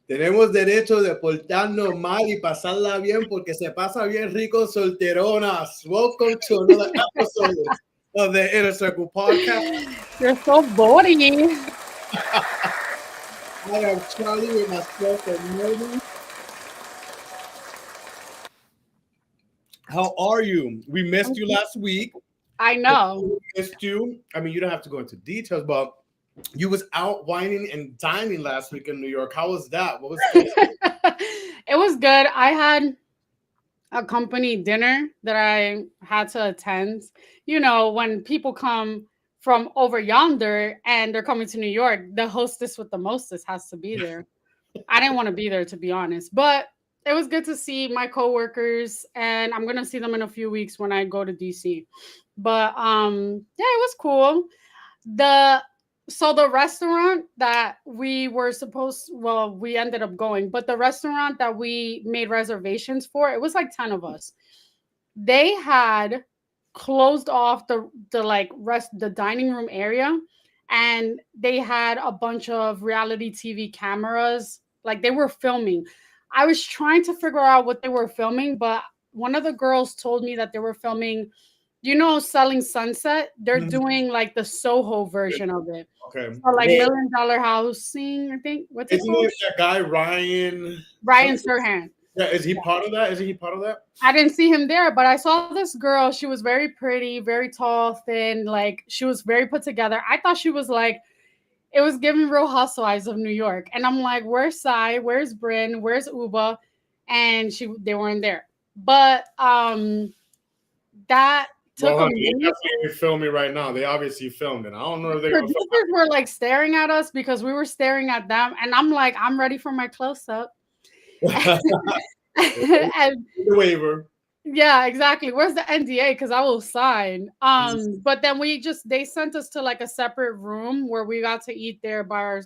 Tenemos derecho de portarnos mal y pasarla bien porque se pasa bien rico solteronas. Welcome to another episode of the Inner Circle podcast. You're so boring. I am Charlie with myself and Mary. How are you? We missed you last week. I know. We missed you. I mean, you don't have to go into details, but you was out whining and dining last week in New York. How was that? What was it? It was good. I had a company dinner that I had to attend. You know, when people come from over yonder and they're coming to New York, the hostess with the mostest has to be there. I didn't want to be there, to be honest, but it was good to see my coworkers, and I'm gonna see them in a few weeks when I go to DC. But yeah, it was cool. The restaurant that we were we ended up going, but the restaurant that we made reservations for, it was like 10 of us. They had closed off the dining room area, and they had a bunch of reality TV cameras. Like, they were filming. I was trying to figure out what they were filming, but one of the girls told me that they were filming, Selling Sunset. They're doing like the Soho version of it. Okay. Or like $1 Million Housing, I think. What's it called? Isn't it that guy Ryan Serhant. Yeah, is he part of that? Isn't he part of that? I didn't see him there, but I saw this girl. She was very pretty, very tall, thin. Like, she was very put together. I thought she was like, it was giving Real Housewives of New York. And I'm like, where's Sai? Where's Bryn? Where's Uba? And they weren't there. But that took a minute. They're filming right now. They obviously filmed it. I don't know if they were like staring at us because we were staring at them. And I'm like, I'm ready for my close-up. And the waiver. Yeah, exactly. Where's the NDA? Because I will sign. But then they sent us to like a separate room where we got to eat there by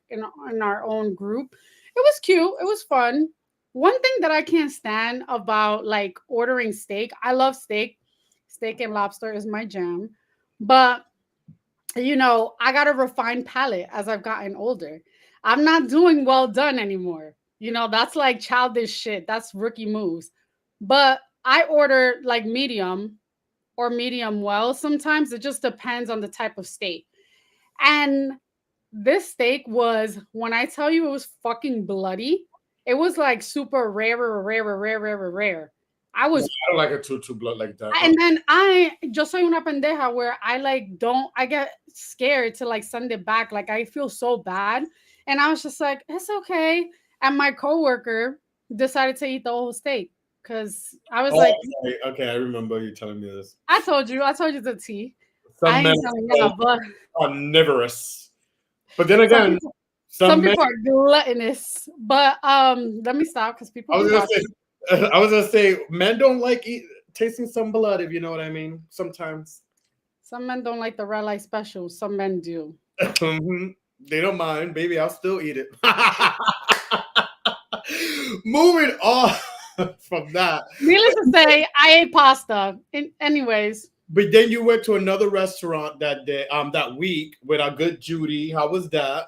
in our own group. It was cute. It was fun. One thing that I can't stand about like ordering steak, I love steak. Steak and lobster is my jam. But I got a refined palate as I've gotten older. I'm not doing well done anymore. That's like childish shit. That's rookie moves. But I order like medium or medium well. Sometimes it just depends on the type of steak. And this steak was, when I tell you it was fucking bloody, it was like super rare. I don't like it too blood like that. And then I just soy una pendeja where I get scared to like send it back. Like, I feel so bad. And I was just like, it's okay. And my coworker decided to eat the whole steak because I was okay, I remember you telling me this. I told you the tea. Some men are omnivorous, but then again, some people are gluttonous. But let me stop because people. I was gonna say men don't like tasting some blood, if you know what I mean. Sometimes some men don't like the red light special. Some men do. They don't mind, baby. I'll still eat it. Moving on from that. Needless to say, I ate pasta. Anyways. But then you went to another restaurant that day, that week with our good Judy. How was that?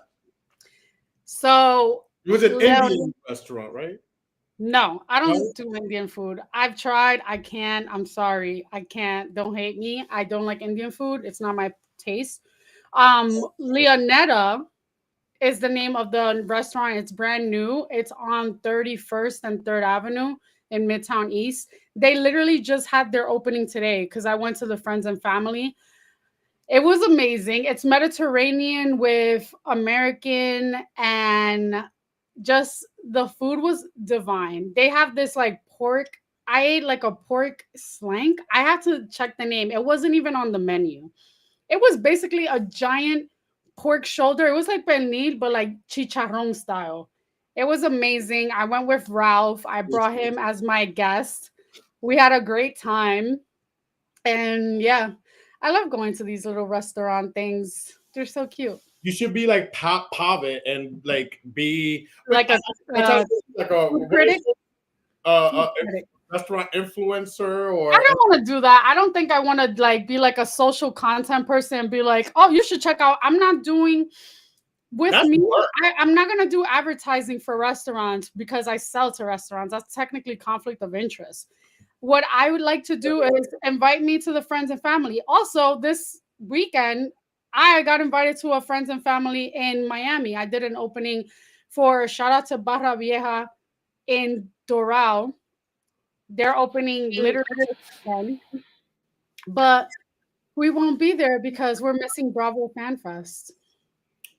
So it was an Indian restaurant, right? No, I don't do Indian food. I've tried. I can't. I'm sorry. I can't. Don't hate me. I don't like Indian food. It's not my taste. Leonetta is the name of the restaurant. It's brand new. It's on 31st and 3rd Avenue in Midtown East. They literally just had their opening today because I went to the friends and family. It was amazing. It's Mediterranean with American, and just the food was divine. They have this like pork. I ate like a pork slank. I had to check the name. It wasn't even on the menu. It was basically a giant pork shoulder. It was like pernil, but like chicharrón style. It was amazing. I went with Ralph. I brought him as my guest. We had a great time. And yeah, I love going to these little restaurant things. They're so cute. You should be like Pavitt and like be like a critic. restaurant influencer I or don't want to do that. I don't think I want to like be like a social content person and be like, oh, you should check out. I'm not doing with that's me. work. I'm not gonna do advertising for restaurants because I sell to restaurants. That's technically conflict of interest. What I would like to do is invite me to the friends and family. Also, this weekend, I got invited to a friends and family in Miami. I did an opening for shout out to Barra Vieja in Doral. They're opening literally this weekend, but we won't be there because we're missing Bravo Fan Fest.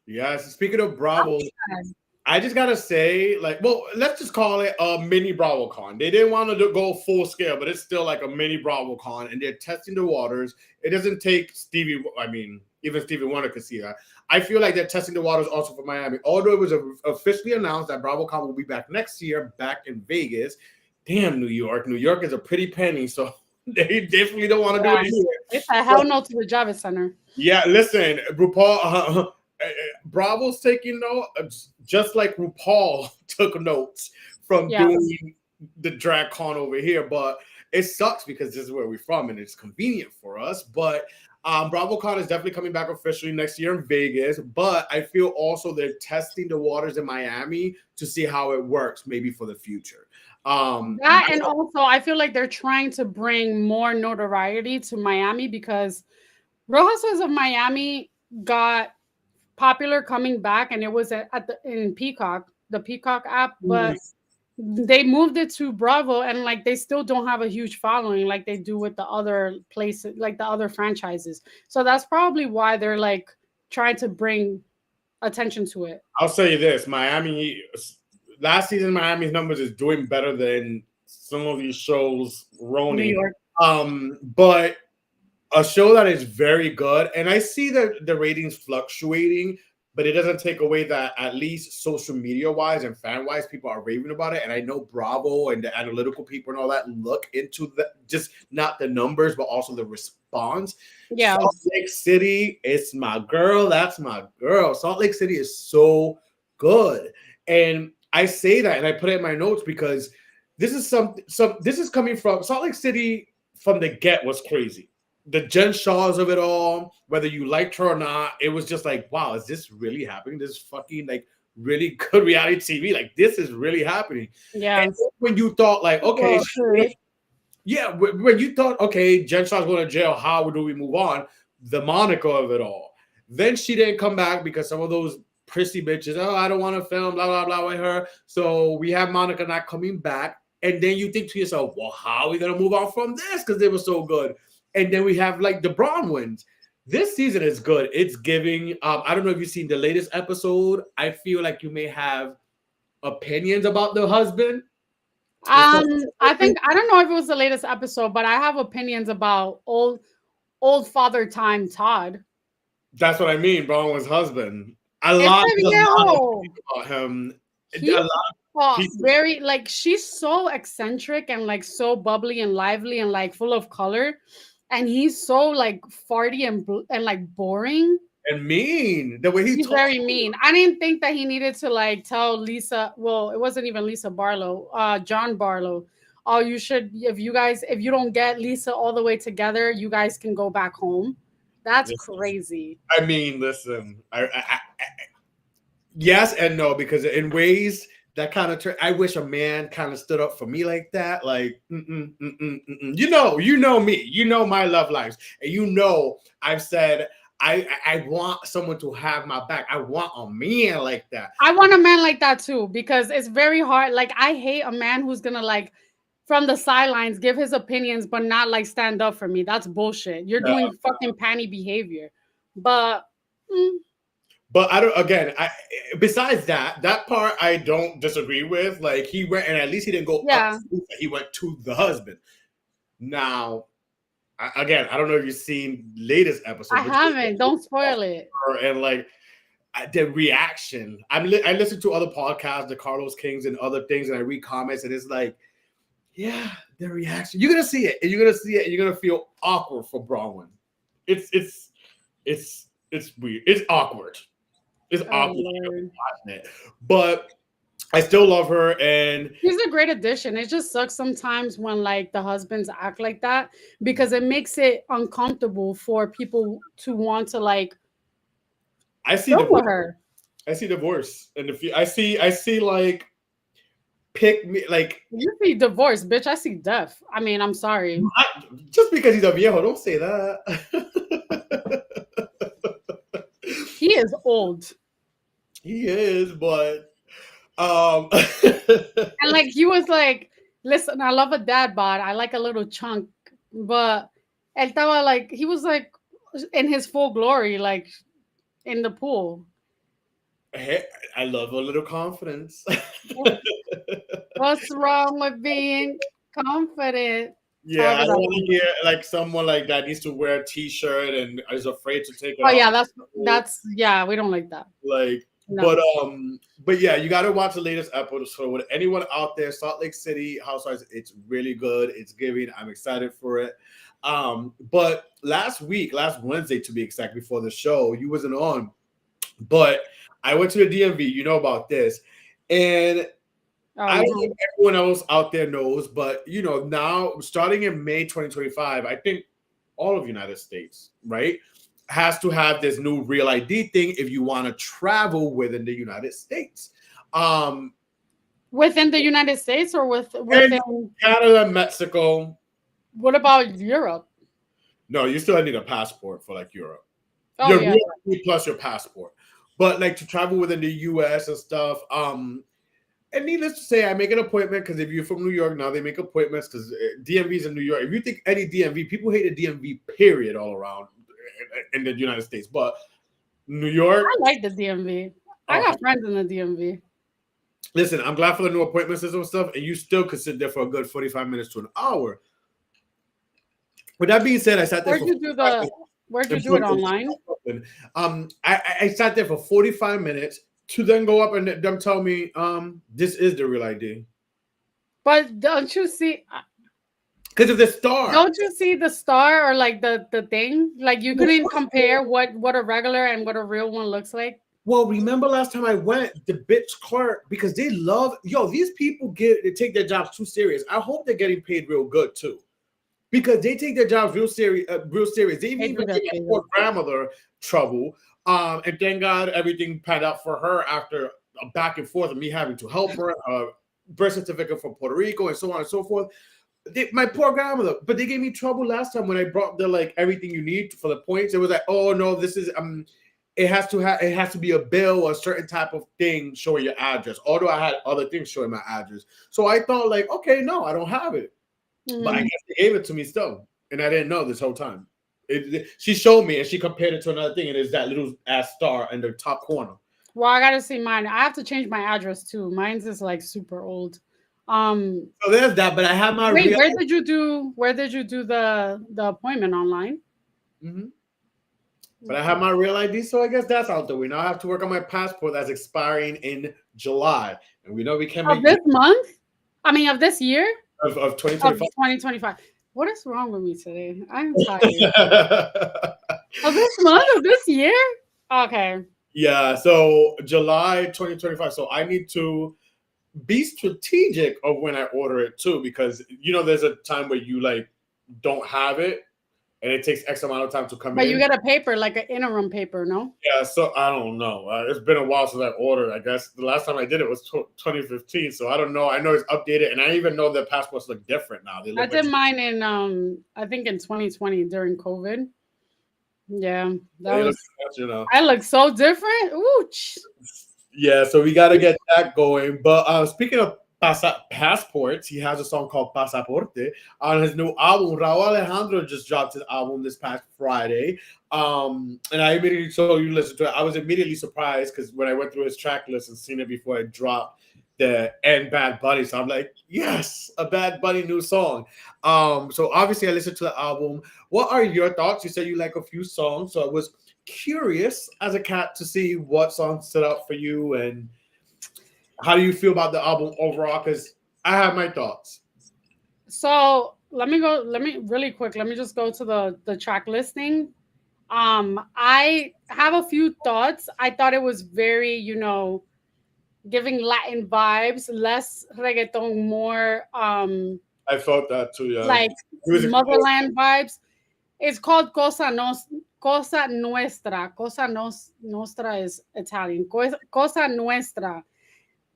Yes. Speaking of I'm Bravo, sad. I just gotta say, like, well, let's just call it a mini BravoCon. They didn't want to go full scale, but it's still like a mini BravoCon, and they're testing the waters. It doesn't take Stevie. I mean, even Stevie Wonder could see that. I feel like they're testing the waters also for Miami. Although it was officially announced that BravoCon will be back next year, back in Vegas. Damn, New York. New York is a pretty penny, so they definitely don't want to do Yeah, it here. it's a hell no to the Javits Center. Yeah, listen, RuPaul, Bravo's taking notes, just like RuPaul took notes from Yeah, doing the drag con over here. But it sucks because this is where we're from and it's convenient for us. But BravoCon is definitely coming back officially next year in Vegas. But I feel also they're testing the waters in Miami to see how it works, maybe for the future. that and also I feel like they're trying to bring more notoriety to Miami because Real Housewives of Miami got popular coming back, and it was at the in Peacock, the Peacock app, but they moved it to Bravo, and like they still don't have a huge following like they do with the other places, like the other franchises. So that's probably why they're like trying to bring attention to it. I'll say this: Miami last season, Miami's numbers is doing better than some of these shows. New Roni, York. but a show that is very good, and I see the ratings fluctuating, but it doesn't take away that at least social media wise and fan wise, people are raving about it. And I know Bravo and the analytical people and all that look into the just not the numbers, but also the response. Yeah. Salt Lake City, it's my girl. That's my girl. Salt Lake City is so good, and I say that and I put it in my notes because this is this is coming from Salt Lake City from the get was crazy. The Jen Shaws of it all, whether you liked her or not, it was just like, wow, is this really happening? This fucking like really good reality TV. Like this is really happening. Yeah. And when you thought like, okay, yeah, when you thought, okay, Jen Shaw's going to jail, how do we move on? The Monica of it all. Then she didn't come back because some of those prissy bitches, oh, I don't want to film, blah, blah, blah with her. So we have Monica not coming back. And then you think to yourself, well, how are we going to move on from this? Because they were so good. And then we have like the Bronwyns. This season is good. It's giving. I don't know if you've seen the latest episode. I feel like you may have opinions about the husband. I think I don't know if it was the latest episode, but I have opinions about old father time Todd. That's what I mean, Bronwyn's husband. A Ese lot viejo. about him. He's A lot of very like she's so eccentric and like so bubbly and lively and like full of color, and he's so like farty and like boring and mean the way he he's talks. very mean. I didn't think that he needed to like tell Lisa, well, it wasn't even Lisa Barlow, John Barlow, oh, you should, if you don't get Lisa all the way together, you guys can go back home. That's crazy. I mean, listen, I yes and no, because in ways that kind of I wish a man kind of stood up for me like that. Like, you know me, you know my love lives, and you know I've said I want someone to have my back. I want a man like that. I want a man like that too, because it's very hard. Like, I hate a man who's gonna like from the sidelines give his opinions but not like stand up for me. That's bullshit. You're doing fucking panty behavior. But But I don't. Again, besides that part I don't disagree with. Like he went, and at least he didn't go up. He went to the husband. Now, again, I don't know if you've seen latest episode. I haven't. Don't spoil it. And like the reaction, I listen to other podcasts, the Carlos Kings and other things, and I read comments, and it's like, yeah, the reaction. You're gonna see it, and you're gonna see it, and you're gonna feel awkward for Bronwyn. It's weird. It's awkward. It's awkward watching it. But I still love her, and She's a great addition. It just sucks sometimes when like the husbands act like that because it makes it uncomfortable for people to want to like I see film with divorce. her. I see divorce, and if you, I see like pick me like You see divorce, bitch. I see death. I mean, I'm sorry. just because he's a viejo, don't say that. He is old. He is, but um, And like he was like, listen, I love a dad bod. I like a little chunk. But él estaba like he was like in his full glory, like in the pool. hey, I love a little confidence. What's wrong with being confident? Yeah, However I don't that want song to hear goes. like someone like that needs to wear a t-shirt and is afraid to take it Oh off. yeah, that's yeah, we don't like that. Like, No. but yeah, you got to watch the latest episode. So with anyone out there, Salt Lake City Housewives, it's really good. It's giving. I'm excited for it. But last week, last Wednesday to be exact, before the show, you wasn't on, but I went to the DMV. You know about this, and I don't know Uh-huh. if everyone else out there knows, but now starting in May 2025, I think all of United States, right, has to have this new real ID thing if you want to travel within the United States. Um, Within the United States or and within Canada, Mexico. what about Europe? No, you still need a passport for like Europe. Oh Your yeah. real ID plus your passport. But like to travel within the US and stuff, and needless to say, I make an appointment because if you're from New York now, they make appointments because DMV's in New York. If you think any DMV, people hate the DMV, period, all around in the United States. But New York, I like the DMV. I oh, got friends in the DMV. listen, I'm glad for the new appointment system and stuff, and you still could sit there for a good 45 minutes to an hour. With that being said, I sat there Where'd for you do 45 minutes where'd you in do it Brooklyn. online? I sat there for 45 minutes to then go up and them tell me, this is the real ID. But Because of the star. don't you see the star or like the thing? Like you couldn't compare what a regular and what a real one looks like? Well, remember last time I went, the bitch clerk, because they love, these people they take their jobs too serious. I hope they're getting paid real good too. Because they take their jobs real serious, real serious. They They even do gave get my paid. poor grandmother trouble. And thank God everything panned out for her after a back and forth of me having to help her, birth certificate from Puerto Rico, and so on and so forth. My poor grandmother, but they gave me trouble last time when I brought the like everything you need for the points. It was like, oh no, this is it has to be a bill or a certain type of thing showing your address. Although I had other things showing my address, so I thought like, okay, no, I don't have it, but I guess they gave it to me still, and I didn't know this whole time. She showed me and she compared it to another thing, and it's that little ass star in the top corner. Well, I gotta see mine. I have to change my address too. Mine's is like super old. So there's that, but I have my Wait, real. where did you do the appointment online? Mhm. But I have my real ID, so I guess that's out the way. Now I have to work on my passport that's expiring in July, and we know we can't Of make this month? I mean of this year? of Of 2025. 2025. What is wrong with me today? I'm tired. Of this month? Of this year? Okay. Yeah, so July 2025. So I need to be strategic of when I order it too, because there's a time where you like don't have it, and it takes X amount of time to come But in. you get a paper, like an interim paper, no? Yeah, so I don't know. It's been a while since I ordered. I guess the last time I did it was 2015. So I don't know. I know it's updated, and I even know their passports look different now. They I look did like mine in I think in 2020 during COVID. Yeah, that they was look. I look so different. Ooh. Yeah, so we got to get that going. But speaking of passports, he has a song called Pasaporte on his new album. Rauw Alejandro just dropped his album this past Friday. And I immediately told you to listen to it. I was immediately surprised because when I went through his track list and seen it before it dropped, the and Bad Bunny. So I'm like, yes, a Bad Bunny new song. So obviously I listened to the album. What are your thoughts? You said you like a few songs, so I was curious as a cat to see what songs stood out for you and how do you feel about the album overall? Because I have my thoughts. So let me really quick. Let me just go to the track listing. I have a few thoughts. I thought it was very, giving Latin vibes, less reggaeton, more I felt that too. Yeah, like he was. motherland vibes. It's called Cosa Nuestra. Nostra is Italian. Cosa Nuestra.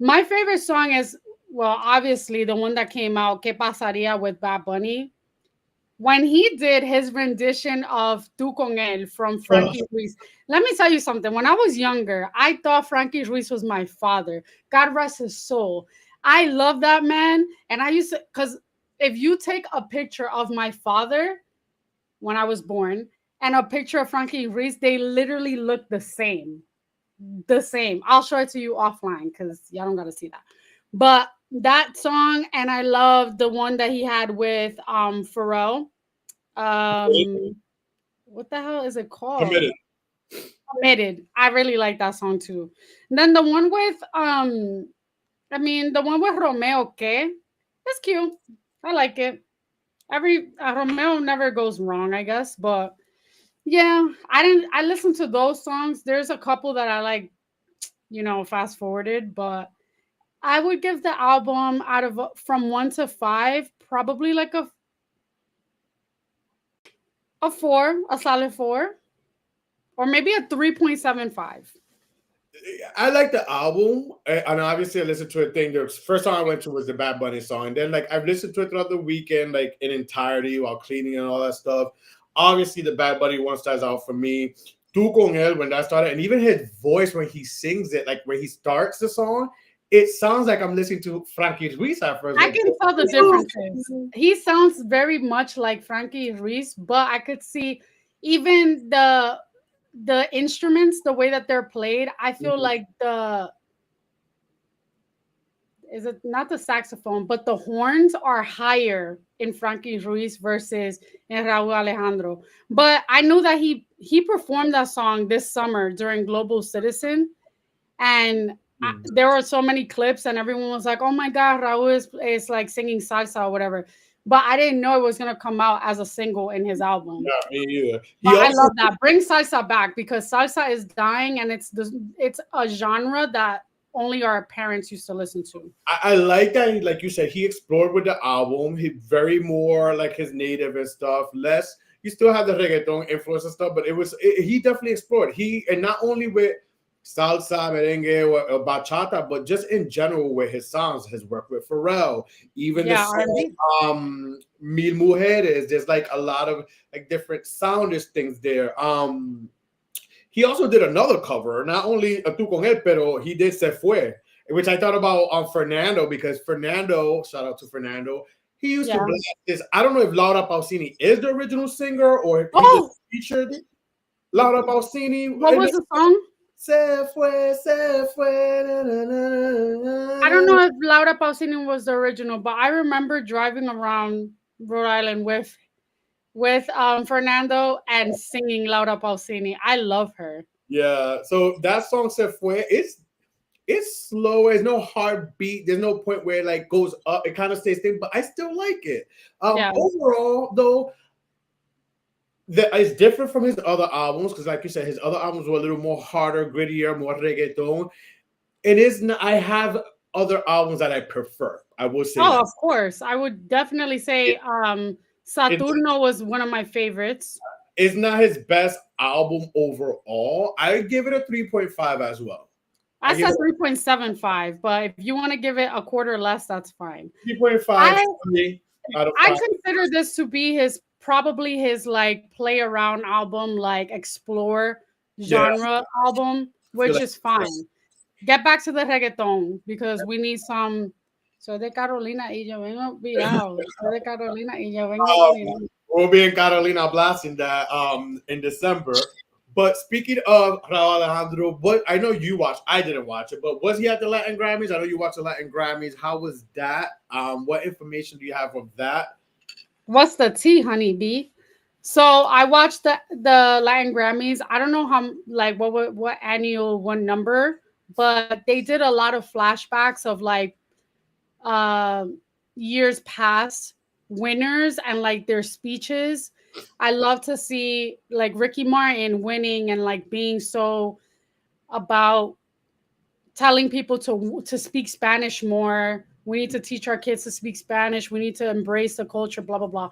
My favorite song is, well, obviously the one that came out, Que Pasaría with Bad Bunny. When he did his rendition of Tu Con Él from Frankie Ruiz, let me tell you something. When I was younger, I thought Frankie Ruiz was my father. God rest his soul. I love that man. And I used to, because if you take a picture of my father when I was born and a picture of Frankie Ruiz, they literally look the same. The same. I'll show it to you offline because y'all don't got to see that. But that song, and I love the one that he had with Pharrell. Um, what the hell is it called? Committed. Committed. I really like that song too. And then the one with the one with Romeo Que, it's cute. I like it. Every Romeo never goes wrong, I guess. But yeah, I listened to those songs. There's a couple that I like, fast forwarded, but I would give the album out of from 1 to 5, probably like a 4, a solid 4, or maybe a 3.75. I like the album, and obviously I listened to a thing. The first song I went to was the Bad Bunny song, and then like I've listened to it throughout the weekend, like in entirety while cleaning and all that stuff. Obviously, the Bad Bunny one stands out for me. Tu con él when that started, and even his voice when he sings it, like when he starts the song, it sounds like I'm listening to Frankie Ruiz at first. I Like, can tell the differences. He sounds very much like Frankie Ruiz, but I could see even the instruments, the way that they're played. I feel like the is it not the saxophone, but the horns are higher in Frankie Ruiz versus in Rauw Alejandro. But I knew that he performed that song this summer during Global Citizen, and there were so many clips, and everyone was like, "Oh my God, Raul is like singing salsa or whatever." But I didn't know it was gonna come out as a single in his album. yeah, me either. But I love that. Bring salsa back because salsa is dying, and it's a genre that only our parents used to listen to. I like that. Like you said, he explored with the album. He very more like his native and stuff. Less. You still have the reggaeton influence and stuff, but he definitely explored. And not only with salsa, merengue, or bachata, but just in general with his songs, his work with Pharrell, even the song, Mil Mujeres. There's like a lot of like different soundish things there. He also did another cover, not only a Tu Con Él, pero he did Se Fue, which I thought about on Fernando, because Fernando, shout out to Fernando, he used to blast this. I don't know if Laura Pausini is the original singer or if he just featured Laura Pausini. What was the song? Se Fue, Se Fue. Na, na, na, na. I don't know if Laura Pausini was the original, but I remember driving around Rhode Island with Fernando and singing Laura Pausini. I love her. Yeah, so that song Se Fue, it's slow. There's no heartbeat. There's no point where it like goes up. It kind of stays still, but I still like it. Overall, though, it's different from his other albums because, like you said, his other albums were a little more harder, grittier, more reggaeton. It is not. I have other albums that I prefer. I would say. Oh, of course, I would definitely say Saturno was one of my favorites. It's not his best album overall. I give it a 3.5 as well. I said 3.75, but if you want to give it a quarter less, that's fine. 3.5. I consider this to be probably his like play around album, like explore genre album, which is fine. Get back to the reggaeton because we need some. Soy de Carolina y yo vengo virado. Soy de Carolina y yo vengo virado. We'll be in Carolina blasting that in December. But speaking of Rauw Alejandro, I know you watched. I didn't watch it, but was he at the Latin Grammys? I know you watched the Latin Grammys. How was that? What information do you have of that? What's the tea, honey bee? So I watched the Latin Grammys. I don't know how like what annual one number, but they did a lot of flashbacks of like years past winners and like their speeches. I love to see like Ricky Martin winning and like being so about telling people to speak Spanish more. We need to teach our kids to speak Spanish. We need to embrace the culture, blah blah blah.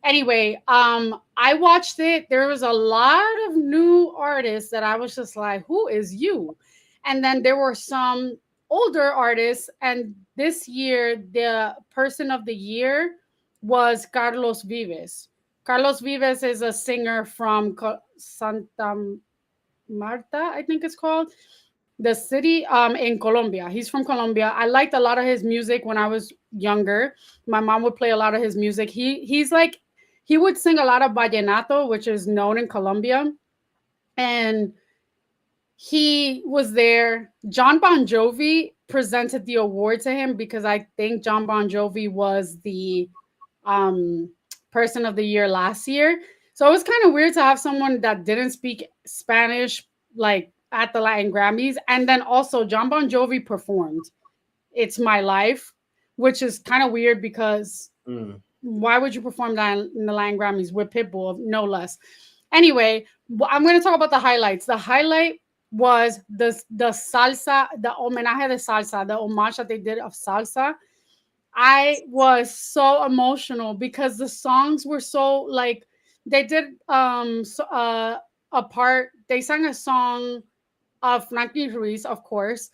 Anyway, I watched it. There was a lot of new artists that I was just like, who is you? And then there were some older artists, and this year the person of the year was Carlos Vives. Carlos Vives is a singer from Santa Marta, I think it's called, the city in Colombia. He's from Colombia. I liked a lot of his music when I was younger. My mom would play a lot of his music. He's like, he would sing a lot of vallenato, which is known in Colombia. And he was there. John Bon Jovi presented the award to him because I think John Bon Jovi was the um, person of the year last year. So it was kind of weird to have someone that didn't speak Spanish like at the Latin Grammys. And then also John Bon Jovi performed It's My Life, which is kind of weird because why would you perform that in the Latin Grammys with Pitbull, no less? Anyway, I'm going to talk about the highlights. The highlight was the salsa, the homenaje de salsa, the homage that they did of salsa. I was so emotional because the songs were so like they did a part. They sang a song of Franklin Ruiz, of course.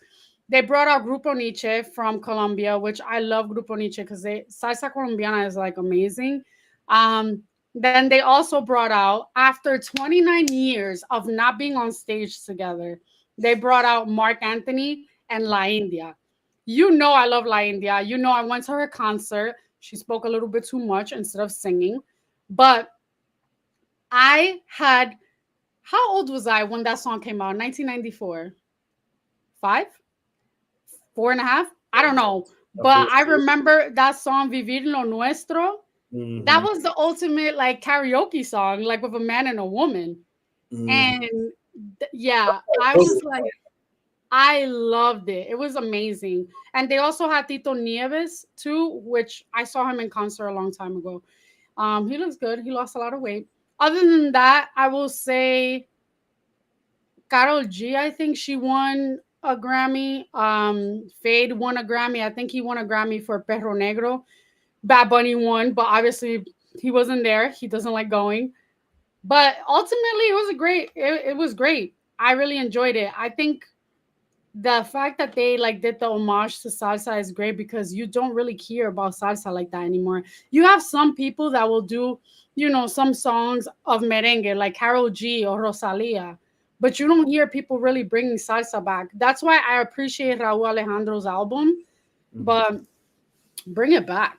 They brought out Grupo Nietzsche from Colombia, which I love Grupo Nietzsche because they salsa colombiana is like amazing. Then they also brought out, after 29 years of not being on stage together, they brought out Mark Anthony and La India. You know I love La India. You know I went to her concert. She spoke a little bit too much instead of singing. But I had, how old was I when that song came out? 1994? Five? Four and a half? I don't know. But I remember that song, Vivir lo Nuestro. Mm-hmm. That was the ultimate like karaoke song, like with a man and a woman. Mm-hmm. And yeah, I was like, I loved it. It was amazing. And they also had Tito Nieves too, which I saw him in concert a long time ago. He looks good. He lost a lot of weight. Other than that, I will say Karol G, I think she won a Grammy. Fade won a Grammy. I think he won a Grammy for Perro Negro. Bad Bunny won, but obviously he wasn't there. He doesn't like going. But ultimately, it was great. I really enjoyed it. I think the fact that they like did the homage to salsa is great because you don't really hear about salsa like that anymore. You have some people that will do, some songs of merengue like Karol G or Rosalia, but you don't hear people really bringing salsa back. That's why I appreciate Rauw Alejandro's album, but bring it back.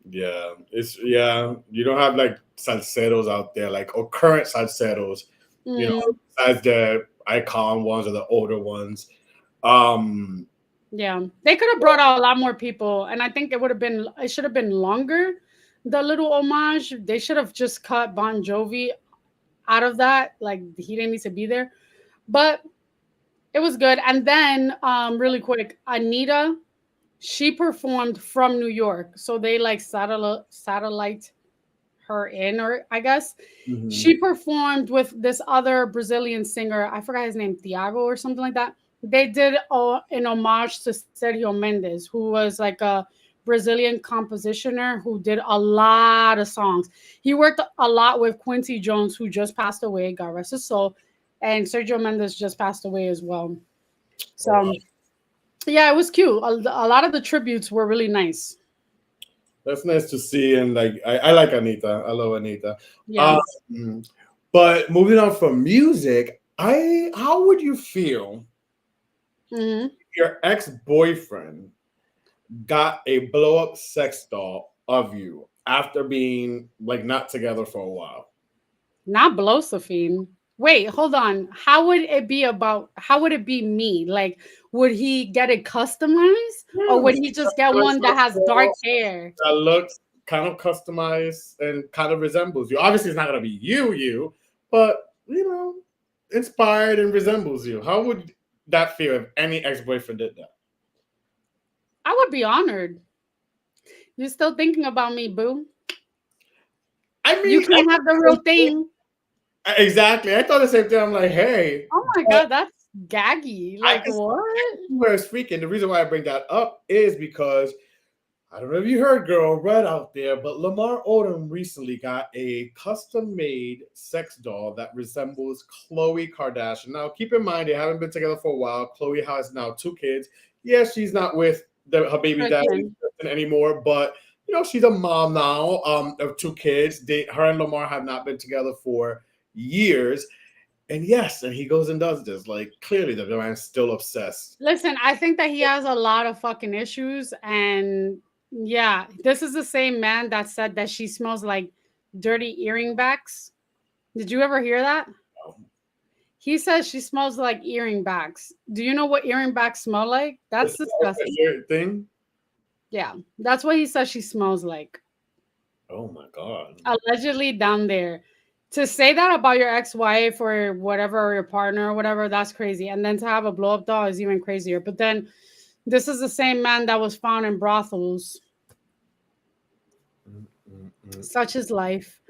Yeah, you don't have like salseros out there, like or current salseros, besides the icon ones or the older ones. Yeah, they could have brought out a lot more people, and I think it should have been longer. The little homage, they should have just cut Bon Jovi out of that. Like he didn't need to be there, but it was good. And then, really quick, Anita, she performed from New York, so they like satellite her in, or I guess she performed with this other Brazilian singer. I forgot his name, Thiago or something like that. They did an homage to Sergio Mendes, who was like a Brazilian compositioner who did a lot of songs. He worked a lot with Quincy Jones, who just passed away, God rest his soul, and Sergio Mendes just passed away as well. So, yeah, it was cute. A lot of the tributes were really nice. That's nice to see, and like I like Anita. I love Anita. Yeah. But moving on from music, how would you feel? Your ex-boyfriend got a blow-up sex doll of you after being like not together for a while. Not Blosephine. Wait, hold on. How would it be me? Like, would he get it customized, or would he just get one that has dark hair? That looks kind of customized and kind of resembles you. Obviously, it's not gonna be you, but inspired and resembles you. How would that feel if any ex-boyfriend did that? I would be honored. You're still thinking about me, boo. I mean, you can't have the real thing. Exactly. I thought the same thing. I'm like, hey. Oh my God, gaggy. I Like can see what? where it's freaking. The reason why I bring that up is because I don't know if you heard, girl, read out there, but Lamar Odom recently got a custom-made sex doll that resembles Khloe Kardashian. Now, keep in mind they haven't been together for a while. Khloe has now 2 kids. Yes, she's not with her baby daddy Kristen. anymore, but she's a mom now of 2 kids. Her and Lamar have not been together for years. And yes, and he goes and does this. Like, clearly the man's still obsessed. Listen, I think that he has a lot of fucking issues. And yeah, this is the same man that said that she smells like dirty earring backs. Did you ever hear that? He says she smells like earring backs. Do you know what earring backs smell like? That's It's disgusting. a thing. Yeah, that's what he says she smells like. Oh my God. Allegedly down there. To say that about your ex-wife or whatever, or your partner or whatever, that's crazy. And then to have a blow-up doll is even crazier. But then this is the same man that was found in brothels. Such is life.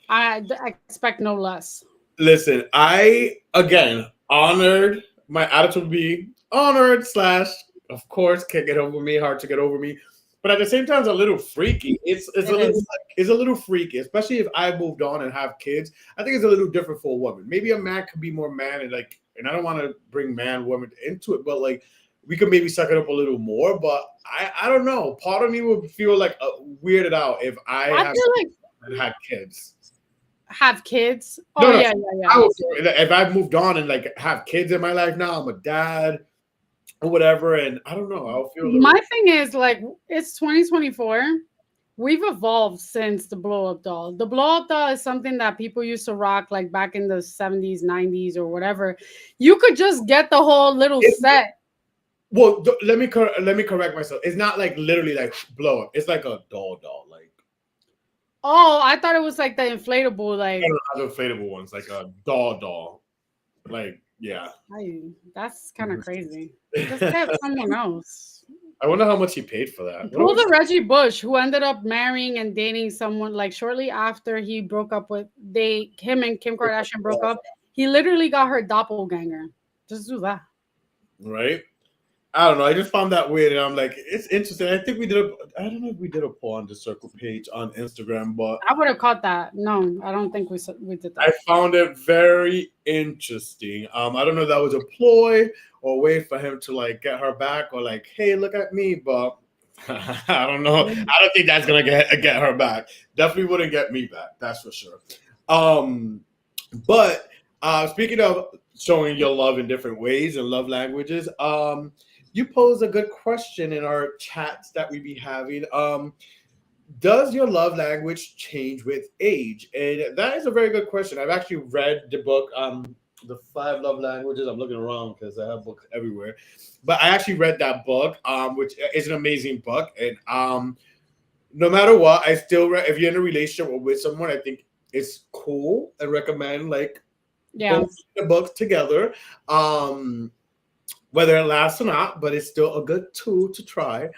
I expect no less. Listen, I again honored. My attitude would be honored slash, of course, can't get over me. Hard to get over me, but at the same time, it's a little freaky. It's a It little is. it's a little freaky, especially if I moved on and have kids. I think it's a little different for a woman. Maybe a man could be more man and like, and I don't want to bring man woman into it, but like we could maybe suck it up a little more. But I don't know. Part of me would feel like weirded out if I I have feel like had kids. have kids. No, Oh no. yeah, yeah, I yeah. would, if I've moved on and like have kids in my life now, I'm a dad or whatever, and I don't know. I'll feel a little. My thing is like it's 2024. We've evolved since the blow up doll. The blow up doll is something that people used to rock like back in the 70s, 90s, or whatever. You could just get the whole little set. Well, let me correct myself. It's not like literally like blow up. It's like a doll. Like Oh, I thought it was like the inflatable, I like don't have inflatable ones, like a doll. Like yeah. that's kind of crazy. Just get someone else. I wonder how much he paid for that. Pull the Reggie Bush, who ended up marrying and dating someone like shortly after he broke up with him and Kim Kardashian broke up. He literally got her doppelganger. Just do that. Right? I don't know. I just found that weird, and I'm like, it's interesting. I think we did. I don't know if we did a poll on the Circle page on Instagram, but I would have caught that. No, I don't think we did I that. found it very interesting. I don't know if that was a ploy or a way for him to like get her back, or like, hey, look at me, but I don't know. I don't think that's gonna get her back. Definitely wouldn't get me back. That's for sure. But speaking of showing your love in different ways and love languages, you posed a good question in our chats that we be having. Does your love language change with age? And that is a very good question. I've actually read the book, The 5 Love Languages. I'm looking around because I have books everywhere. But I actually read that book, which is an amazing book. And no matter what, I still, if you're in a relationship or with someone, I think it's cool and recommend like both the books together. Whether it lasts or not, but it's still a good tool to try.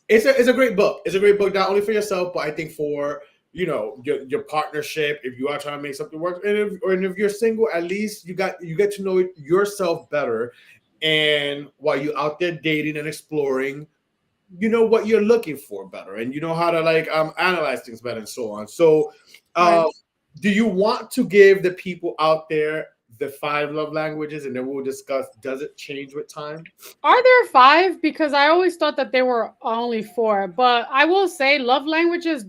It's a great book. It's a great book not only for yourself, but I think for your partnership. If you are trying to make something work, and if you're single, at least you get to know yourself better. And while you're out there dating and exploring, you know what you're looking for better, and you know how to like analyze things better, and so on. So, Right. do you want to give the people out there the 5 love languages, and then we'll discuss, does it change with time? Are there 5? Because I always thought that there were only 4. But I will say love languages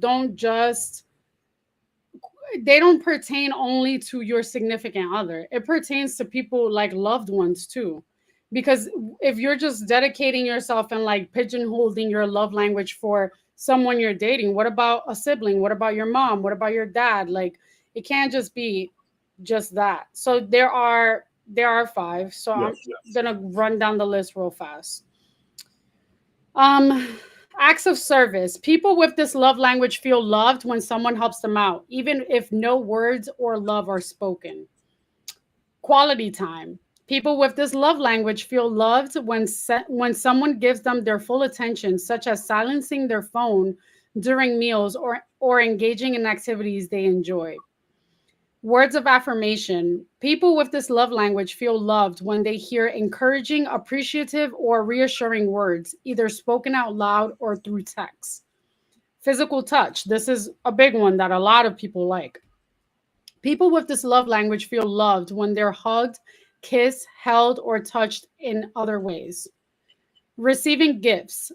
they don't pertain only to your significant other. It pertains to people like loved ones too. Because if you're just dedicating yourself and like pigeonholing your love language for someone you're dating, what about a sibling? What about your mom? What about your dad? Like it can't just be just that. So there are 5. So I'm gonna run down the list real fast. Acts of service. People with this love language feel loved when someone helps them out, even if no words or love are spoken. Quality time. People with this love language feel loved when someone gives them their full attention, such as silencing their phone during meals or engaging in activities they enjoy. Words of affirmation. People with this love language feel loved when they hear encouraging, appreciative, or reassuring words, either spoken out loud or through text. Physical touch. This is a big one that a lot of people like. People with this love language feel loved when they're hugged, kissed, held, or touched in other ways. Receiving gifts.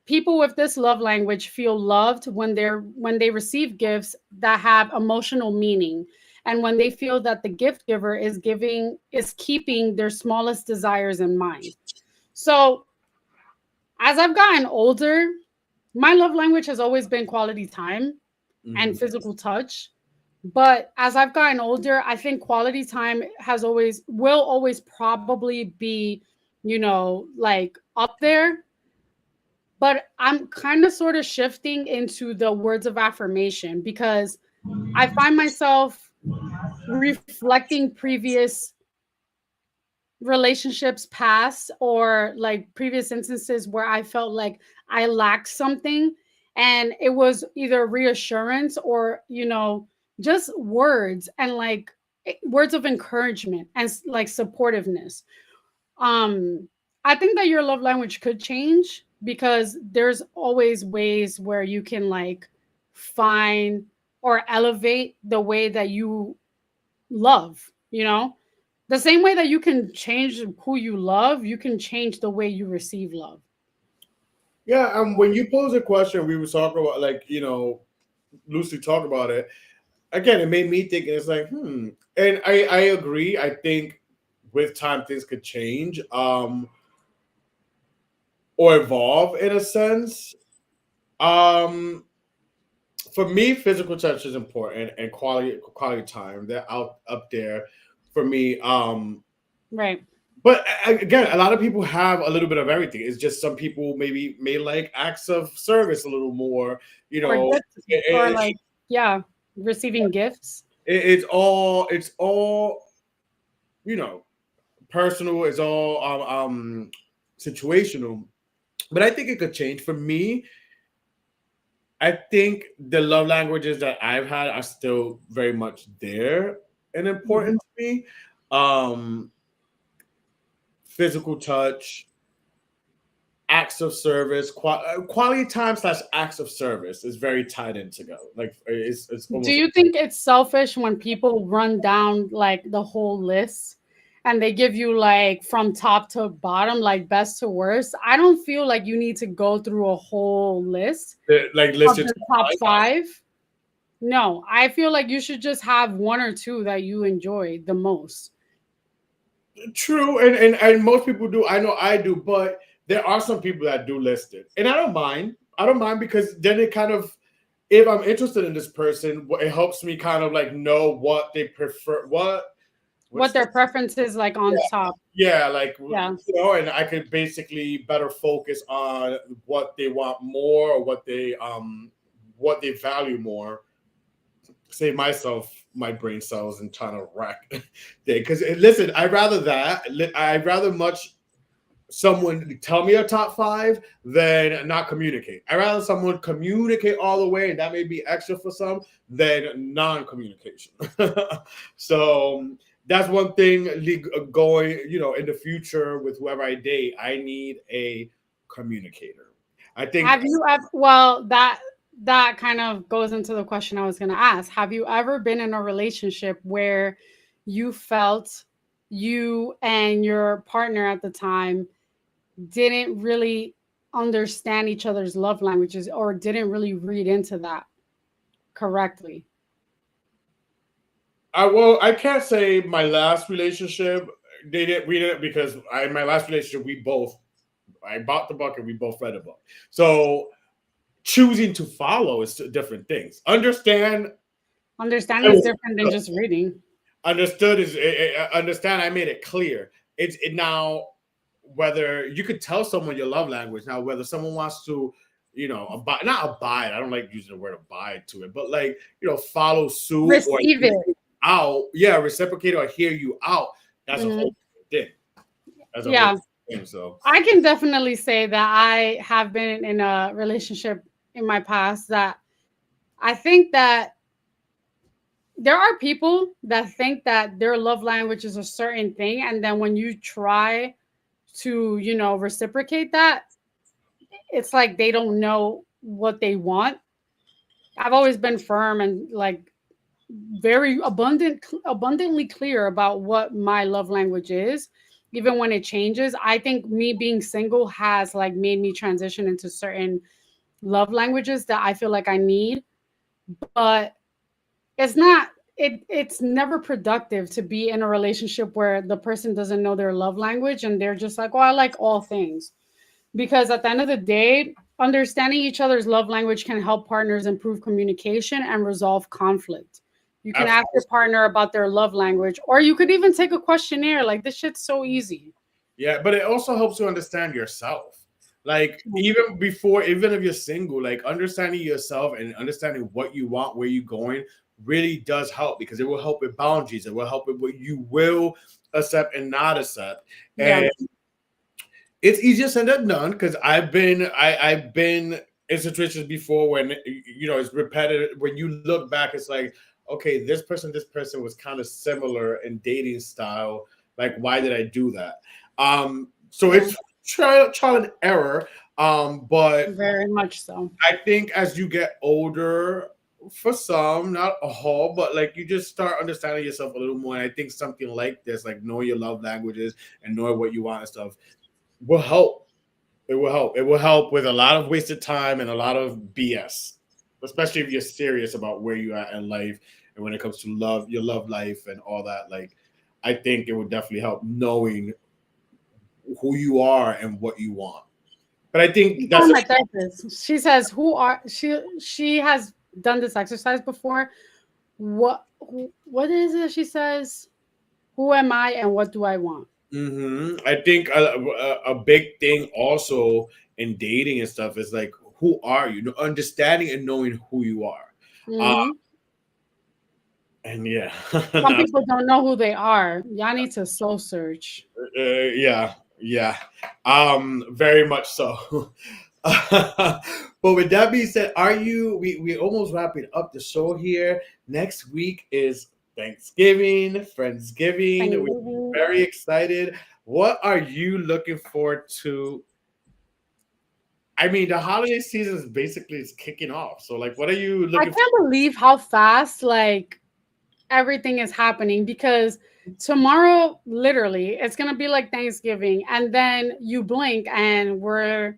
People with this love language feel loved when they receive gifts that have emotional meaning, and when they feel that the gift giver is keeping their smallest desires in mind. So, as I've gotten older, my love language has always been quality time and Mhm. physical touch. But as I've gotten older, I think quality time will always probably be, like up there. But I'm kind of sort of shifting into the words of affirmation because I find myself reflecting previous relationships past, or like previous instances where I felt like I lacked something, and it was either reassurance or just words, and like words of encouragement and like supportiveness. um I think that your love language could change because there's always ways where you can like find or elevate the way that you love, the same way that you can change who you love, you can change the way you receive love. Yeah, when you pose a question, we were talking about like loosely talk about it. Again, it made me think, and it's like, and I agree. I think with time things could change, or evolve in a sense. Um, for me, physical touch is important and quality time. They're out up there for me. Right. But again, a lot of people have a little bit of everything. It's just some people maybe may like acts of service a little more. You Or know, gifts, or like, yeah, receiving gifts. it's all you know personal. It's all situational. But I think it could change for me. I think the love languages that I've had are still very much there and Mhm. important to me. Um, Physical touch, acts of service, quality time slash acts of service is very tied in together. Like it's Do almost you think it's selfish when people run down like the whole list and they give you like from top to bottom, like best to worst? I don't feel like you need to go through a whole list like of listed. the top five. No, I feel like you should just have one or two that you enjoy the most. True, and most people do. I know I do, but there are some people that do list it, and I don't mind. I don't mind because then it kind of, if I'm interested in this person, it helps me kind of like know what they prefer. What What's their preference is like on top. yeah, like Yeah. and I could basically better focus on what they want more, or what they value more. Save myself my brain cells and trying to rack day. Because listen, I'd rather much someone tell me a top five than not communicate. I'd rather someone communicate all the way, and that may be extra for some, than non-communication. So that's one thing going, in the future with whoever I date, I need a communicator. I think Have you ever, well, that kind of goes into the question I was going to ask. Have you ever been in a relationship where you felt you and your partner at the time didn't really understand each other's love languages, or didn't really read into that correctly? I can't say my last relationship they didn't read it because my last relationship I bought the book and we both read the book. So choosing to follow is two different things. Understanding is different than just reading. Understood is understand. I made it clear. It's it now whether you could tell someone your love language now, whether someone wants to, abide, not abide. I don't like using the word abide to it, but like follow suit or Receive hear it. you out. Yeah, reciprocate or hear you out. That's a Mhm. whole thing. That's a whole Yeah, thing. So I can definitely say that I have been in a relationship in my past that I think that there are people that think that their love language is a certain thing, and then when you try to, reciprocate that, it's like they don't know what they want. I've always been firm and like very abundantly clear about what my love language is, even when it changes. I think me being single has like made me transition into certain love languages that I feel like I need, but it's not it's never productive to be in a relationship where the person doesn't know their love language and they're just like, "Oh, I like all things." Because at the end of the day, understanding each other's love language can help partners improve communication and resolve conflict. You can ask your Absolutely. partner about their love language, or you could even take a questionnaire. Like, this shit's so easy. Yeah, but it also helps you understand yourself. Like Mhm. even before, even if you're single, like understanding yourself and understanding what you want, where you're going, really does help because it will help with boundaries. It will help with what you will accept and not accept. Yeah. And it's easier said than done because I've been in situations before when it's repetitive. When you look back, it's like, okay, this person was kind of similar in dating style. Like, why did I do that? So Yeah. it's trial and error. But Very much so. I think as you get older, for some, not all, but like you just start understanding yourself a little more. And I think something like this, like knowing your love languages and knowing what you want and stuff, will help. It will help. It will help with a lot of wasted time and a lot of BS, especially if you're serious about where you're at in life and when it comes to love, your love life and all that. Like, I think it would definitely help knowing who you are and what you want. But I think I'm that's telling my therapist. She says, "Who are she has done this exercise before. What is it?" She says, "Who am I and what do I want?" I think a big thing also in dating and stuff is like, who are you? Understanding and knowing who you are. Uh, Hmm. and yeah, Some not people don't know who they are. Y'all need to soul search. yeah, yeah, very much so. But with that being said, are you? We almost wrapping up the show here. Next week is Thanksgiving, Friendsgiving. We're Thanksgiving. very excited. What are you looking forward to? I mean, the holiday season is basically is kicking off. So, like, what are you I looking for? can't believe how fast like everything is happening because tomorrow literally it's going to be like Thanksgiving and then you blink and we're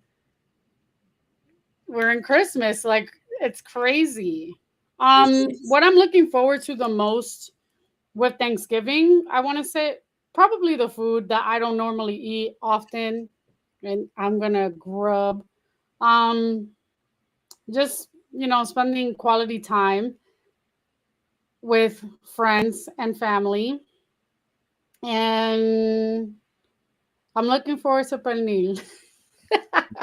in Christmas. Like it's crazy. What I'm looking forward to the most with Thanksgiving, I want to say probably the food that I don't normally eat often and I'm going to grub. Um just, spending quality time with friends and family. And I'm looking forward to pernil.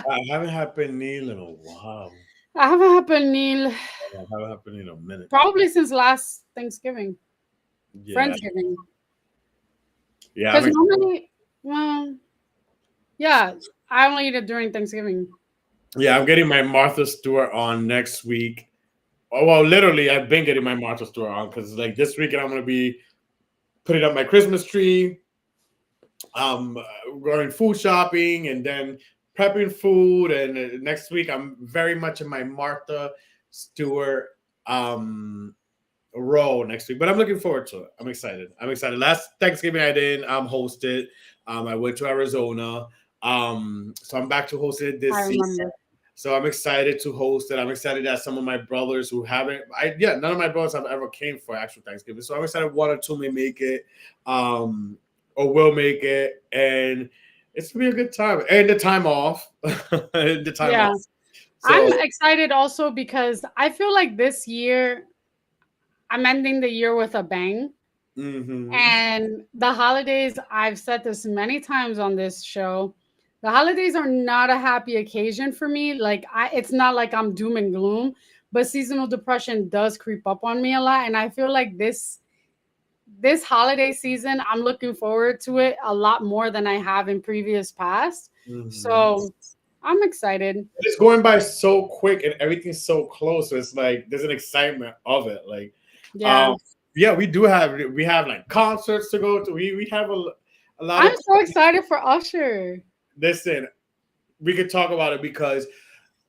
I haven't had pernil in a while. I haven't had pernil I haven't had pernil in a minute. probably since last Thanksgiving, Yeah, Friendsgiving. yeah. Because normally, well, yeah, I only eat it during Thanksgiving. I'm getting my Martha Stewart on next week. Oh, well, literally, I've been getting my Martha Stewart on because like this weekend I'm gonna be putting up my Christmas tree, um, going food shopping, and then prepping food. And next week I'm very much in my Martha Stewart um role next week. But I'm looking forward to it. I'm excited. I'm excited. Last Thanksgiving I did host it. I went to Arizona. So I'm back to host it I this season. remember. So I'm excited to host it. I'm excited that some of my brothers who haven't, none of my brothers have ever came for actual Thanksgiving. So I'm excited one or two may make it, um, or will make it, and it's gonna be a good time. And the time off, the time Yeah. off. I'm So excited also because I feel like this year I'm ending the year with a bang. mhm. And the holidays, I've said this many times on this show, the holidays are not a happy occasion for me. Like it's not like I'm doom and gloom, but seasonal depression does creep up on me a lot. And I feel like this holiday season, I'm looking forward to it a lot more than I have in previous past. Mhm. So I'm excited. It's going by so quick and everything's so close. So it's like there's an excitement of it. Like, um, Yeah. yeah, we have like concerts to go to. We have a lot I'm of. so excited for Usher. Listen, we could talk about it because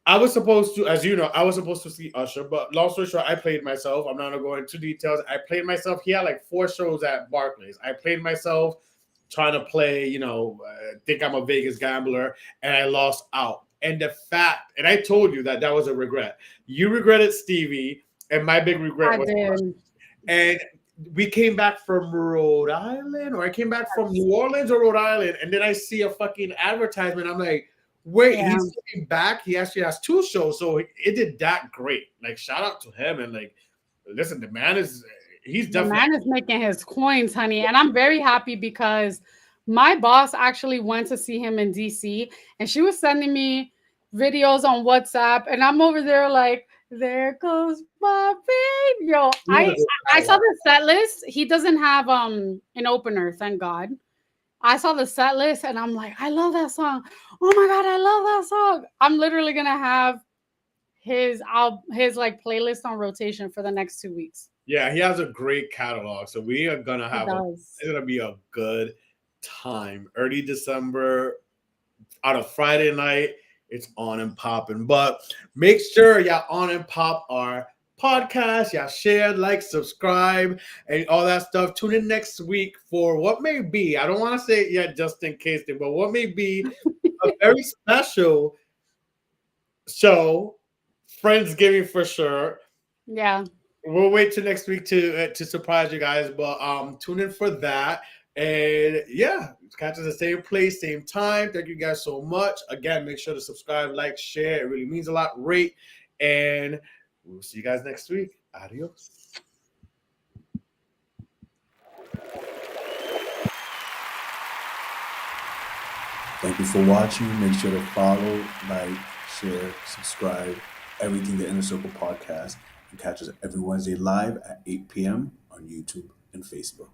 I was supposed to, as you know, I was supposed to see Usher, but long story short, I played myself. I'm not gonna go into details. I played myself. He had like 4 shows at Barclays. I played myself trying to play, think I'm a Vegas gambler, and I lost out. And the fact, and I told you that was a regret. You regretted Stevie, and my big regret I was Usher. did. And we came back from Rhode Island, or I came back from New Orleans or Rhode Island, and then I see a fucking advertisement. I'm like, wait, Yeah. he's coming back. He actually has 2 shows, so it did that great. Like, shout out to him. And like, listen, the man he's The definitely. man is making his coins, honey. And I'm very happy because my boss actually went to see him in DC and she was sending me videos on WhatsApp. And I'm over there like, there goes my babe. Yo, I saw the set list. He doesn't have an opener, thank God. I saw the set list and I'm like, I love that song. Oh my God, I love that song. I'm literally gonna have his like playlist on rotation for the next 2 weeks. Yeah, he has a great catalog. So we are gonna He have does. it's gonna be a good time. Early December, on a Friday night, it's on and popping. But make sure y'all on and pop our podcast. Y'all share, like, subscribe, and all that stuff. Tune in next week for what may be, I don't want to say it yet just in case, but what may be a very special show. Friendsgiving for sure. Yeah. We'll wait till next week to surprise you guys, but tune in for that. And yeah, catch us at the same place, same time. Thank you guys so much. Again, make sure to subscribe, like, share. It really means a lot. Rate, and we'll see you guys next week. Adios. Thank you for watching. Make sure to follow, like, share, subscribe, everything the Inner Circle podcast, and catch us every Wednesday live at 8 p.m. on YouTube and Facebook.